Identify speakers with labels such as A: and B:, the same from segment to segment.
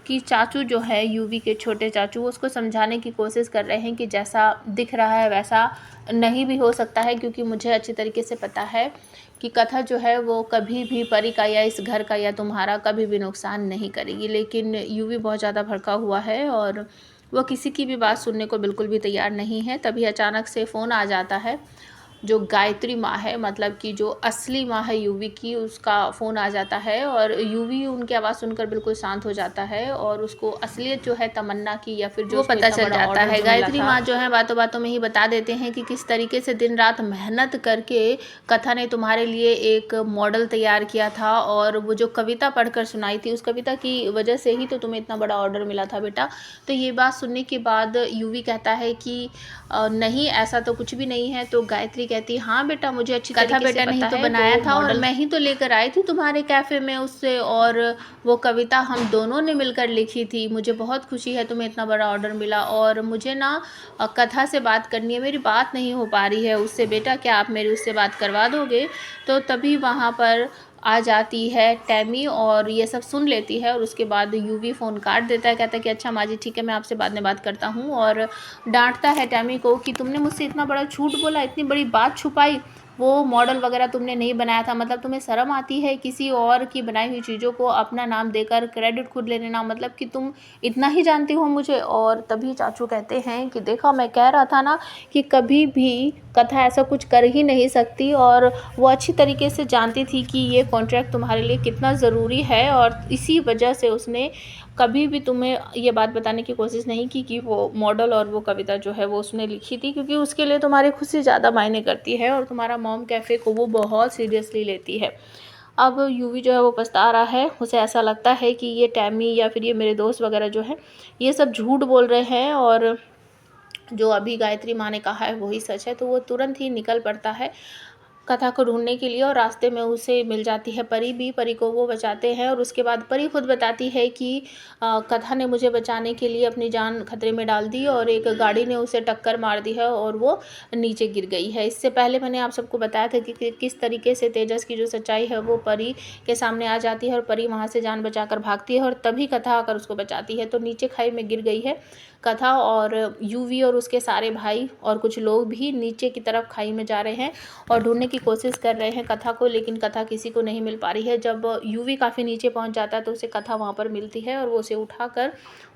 A: कि चाचू जो है यूवी के छोटे चाचू उसको समझाने की कोशिश कर रहे हैं कि जैसा दिख रहा है वैसा नहीं भी हो सकता है, क्योंकि मुझे अच्छी तरीके से पता है कि कथा जो है वो कभी भी परी का या इस घर का या तुम्हारा कभी भी नुकसान नहीं करेगी। लेकिन यूवी बहुत ज़्यादा भड़का हुआ है और वो किसी की भी बात सुनने को बिल्कुल भी तैयार नहीं है। तभी अचानक से फ़ोन आ जाता है, जो गायत्री माँ है, मतलब कि जो असली माँ है यूवी की, उसका फ़ोन आ जाता है और यूवी उनकी आवाज़ सुनकर बिल्कुल शांत हो जाता है और उसको असलियत जो है तमन्ना की या फिर जो वो पता चल जाता है। गायत्री माँ जो है बातों बातों में ही बता देते हैं कि किस तरीके से दिन रात मेहनत करके कथा ने तुम्हारे लिए एक मॉडल तैयार किया था और वो जो कविता पढ़कर सुनाई थी, उस कविता की वजह से ही तो तुम्हें इतना बड़ा ऑर्डर मिला था बेटा। तो ये बात सुनने के बाद यूवी कहता है कि नहीं, ऐसा तो कुछ भी नहीं है। तो गायत्री कहती है हाँ बेटा, मुझे अच्छी तरीके से पता है, नहीं तो बनाया था और मैं ही तो लेकर आई थी तुम्हारे कैफ़े में उससे, और वो कविता हम दोनों ने मिलकर लिखी थी। मुझे बहुत खुशी है तुम्हें इतना बड़ा ऑर्डर मिला और मुझे ना कथा से बात करनी है, मेरी बात नहीं हो पा रही है उससे बेटा, क्या आप मेरी उससे बात करवा दोगे? तो तभी वहाँ पर आ जाती है टैमी और ये सब सुन लेती है और उसके बाद यूवी फ़ोन काट देता है। कहता है कि अच्छा माँ जी ठीक है, मैं आपसे बाद में बात करता हूँ, और डांटता है टैमी को कि तुमने मुझसे इतना बड़ा झूठ बोला, इतनी बड़ी बात छुपाई, वो मॉडल वगैरह तुमने नहीं बनाया था, मतलब तुम्हें शर्म आती है किसी और की बनाई हुई चीज़ों को अपना नाम देकर क्रेडिट खुद ले लेना, मतलब कि तुम इतना ही जानती हो मुझे। और तभी चाचू कहते हैं कि देखा, मैं कह रहा था ना कि कभी भी कथा ऐसा कुछ कर ही नहीं सकती, और वो अच्छी तरीके से जानती थी कि ये कॉन्ट्रैक्ट तुम्हारे लिए कितना ज़रूरी है, और इसी वजह से उसने कभी भी तुम्हें ये बात बताने की कोशिश नहीं की कि वो मॉडल और वो कविता जो है वो उसने लिखी थी, क्योंकि उसके लिए तुम्हारी खुशी ज़्यादा मायने करती है और तुम्हारा मॉम कैफ़े को वो बहुत सीरियसली लेती है। अब यूवी जो है वो पछता रहा है, उसे ऐसा लगता है कि ये टैमी या फिर ये मेरे दोस्त वगैरह जो हैं ये सब झूठ बोल रहे हैं और जो अभी गायत्री माँ ने कहा है वही सच है। तो वो तुरंत ही निकल पड़ता है कथा को ढूंढने के लिए और रास्ते में उसे मिल जाती है परी भी। परी को वो बचाते हैं और उसके बाद परी खुद बताती है कि कथा ने मुझे बचाने के लिए अपनी जान खतरे में डाल दी और एक गाड़ी ने उसे टक्कर मार दी है और वो नीचे गिर गई है। इससे पहले मैंने आप सबको बताया था कि किस तरीके से तेजस की जो सच्चाई है वो परी के सामने आ जाती है और परी वहाँ से जान बचाकर भागती है और तभी कथा आकर उसको बचाती है। तो नीचे खाई में गिर गई है कथा और यूवी और उसके सारे भाई और कुछ लोग भी नीचे की तरफ खाई में जा रहे हैं और ढूंढने की कोशिश कर रहे हैं कथा को, लेकिन कथा किसी को नहीं मिल पा रही है। जब यूवी काफ़ी नीचे पहुंच जाता है तो उसे कथा वहां पर मिलती है और वो उसे उठाकर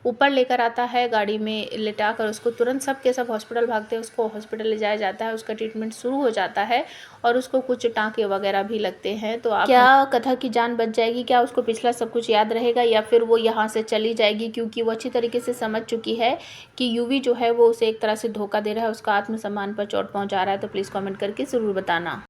A: ऊपर लेकर आता है, गाड़ी में लिटाकर उसको तुरंत सब के सब हॉस्पिटल भागते हैं, उसको हॉस्पिटल ले जाया जाता है, उसका ट्रीटमेंट शुरू हो जाता है और उसको कुछ टाँके वगैरह भी लगते हैं। तो आप क्या कथा की जान बच जाएगी? क्या उसको पिछला सब कुछ याद रहेगा या फिर वो यहाँ से चली जाएगी? क्योंकि वो अच्छी तरीके से समझ चुकी है कि यूवी जो है वो उसे एक तरह से धोखा दे रहा है, उसका आत्मसम्मान पर चोट पहुँचा रहा है। तो प्लीज़ कॉमेंट करके ज़रूर बताना।